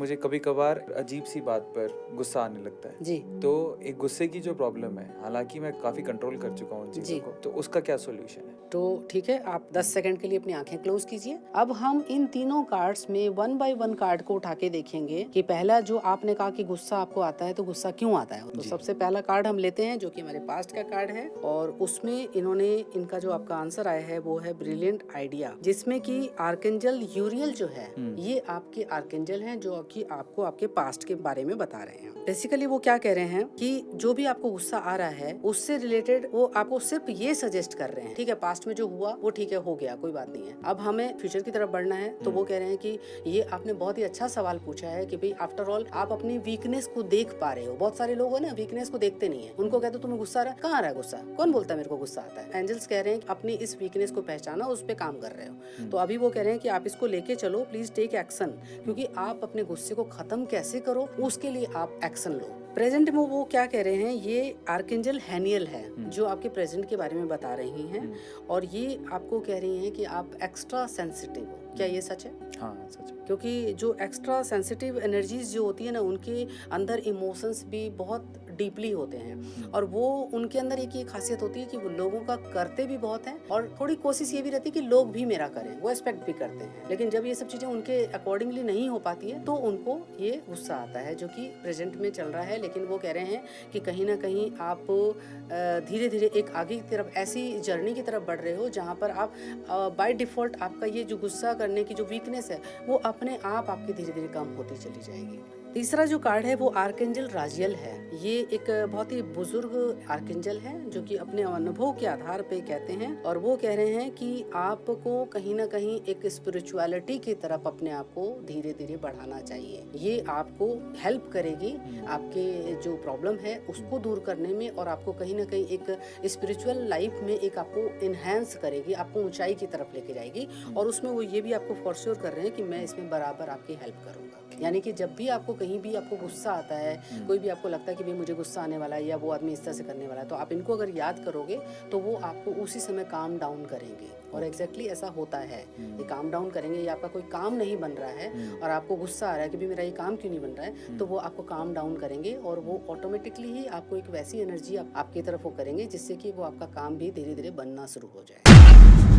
मुझे कभी कभार अजीब सी बात पर गुस्सा आने लगता है जी तो एक गुस्से की जो प्रॉब्लम है, हालांकि मैं काफी कंट्रोल कर चुका हूँ उन चीजों जी। को, तो उसका क्या सोल्यूशन है? तो ठीक है, आप 10 सेकंड के लिए अपनी आंखें क्लोज कीजिए। अब हम इन तीनों कार्ड्स में 1 बाय 1 कार्ड को उठा के देखेंगे कि पहला जो आपने कहा कि गुस्सा आपको आता है, तो गुस्सा क्यों आता है। तो जी। सबसे पहला कार्ड हम लेते हैं जो कि हमारे पास्ट का कार्ड है, और उसमें इन्होंने इनका जो आपका आंसर आया है वो है ब्रिलियंट आइडिया, जिसमें कि आर्केंजल यूरियल जो है ये आपके आर्केंजल हैं जो कि आपको आपके पास्ट के बारे में बता रहे हैं। बेसिकली वो क्या कह रहे हैं कि जो भी आपको गुस्सा आ रहा है उससे रिलेटेड वो आपको सिर्फ ये सजेस्ट कर रहे हैं, ठीक है पास्ट में जो हुआ वो ठीक है, हो गया, कोई बात नहीं है, अब हमें फ्यूचर की तरफ बढ़ना है। तो वो कह रहे हैं कि ये आपने बहुत ही अच्छा सवाल पूछा है कि भाई आफ्टर ऑल आप अपनी वीकनेस को देख पा रहे हो। बहुत सारे लोग है ना वीकनेस को देखते नहीं है, उनको कहते हो तुम्हें गुस्सा आ रहा है, कहाँ आ रहा है गुस्सा, कौन बोलता है मेरे को गुस्सा आता है। एंजल्स कह रहे हैं कि अपनी इस वीकनेस को पहचाना, उस पर काम कर रहे हो। तो अभी वो कह रहे हैं कि आप इसको लेके चलो, प्लीज टेक एक्शन, क्योंकि आप अपने गुस्से को खत्म कैसे करो उसके लिए आप एक्शन लो। प्रेजेंट में वो क्या कह रहे हैं, ये आर्केंजल हैनियल है जो आपके प्रेजेंट के बारे में बता रही हैं, और ये आपको कह रही हैं कि आप एक्स्ट्रा सेंसिटिव हो। क्या ये सच है? हाँ, सच है। क्योंकि जो एक्स्ट्रा सेंसिटिव एनर्जीज जो होती है ना, उनके अंदर इमोशंस भी बहुत डीपली होते हैं, और वो उनके अंदर एक ये खासियत होती है कि वो लोगों का करते भी बहुत हैं, और थोड़ी कोशिश ये भी रहती है कि लोग भी मेरा करें, वो एक्सपेक्ट भी करते हैं। लेकिन जब ये सब चीज़ें उनके अकॉर्डिंगली नहीं हो पाती है तो उनको ये गुस्सा आता है, जो कि प्रेजेंट में चल रहा है। लेकिन वो कह रहे हैं कि कहीं ना कहीं आप धीरे धीरे एक आगे की तरफ, ऐसी जर्नी की तरफ बढ़ रहे हो जहाँ पर आप बाय डिफॉल्ट आपका ये जो गुस्सा करने की जो वीकनेस है वो अपने आप आपकी धीरे धीरे कम होती चली जाएगी। तीसरा जो कार्ड है वो आर्केंजल राजियल है। ये एक बहुत ही बुजुर्ग आर्केंजल है जो कि अपने अनुभव के आधार पे कहते हैं, और वो कह रहे हैं कि आपको कहीं ना कहीं एक स्पिरिचुअलिटी की तरफ अपने आप को धीरे धीरे बढ़ाना चाहिए। ये आपको हेल्प करेगी आपके जो प्रॉब्लम है उसको दूर करने में, और आपको कहीं ना कहीं एक स्पिरिचुअल लाइफ में एक आपको इनहेंस करेगी, आपको ऊंचाई की तरफ लेके जाएगी। और उसमें वो ये भी आपको फॉरश्योर कर रहे हैं कि मैं इसमें बराबर आपकी हेल्प करूंगा। यानी कि जब भी आपको कहीं भी आपको गुस्सा आता है, कोई भी आपको लगता है कि भाई मुझे गुस्सा आने वाला है या वो आदमी इस तरह से करने वाला है, तो आप इनको अगर याद करोगे तो वो आपको उसी समय काम डाउन करेंगे। और एग्जैक्टली ऐसा होता है, ये काम डाउन करेंगे। या आपका कोई काम नहीं बन रहा है और आपको गुस्सा आ रहा है कि भाई मेरा ये काम क्यों नहीं बन रहा है, तो वो आपको काम डाउन करेंगे, और वो ऑटोमेटिकली ही आपको एक वैसी एनर्जी आपकी तरफ वो करेंगे जिससे कि वो आपका काम भी धीरे धीरे बनना शुरू हो जाए।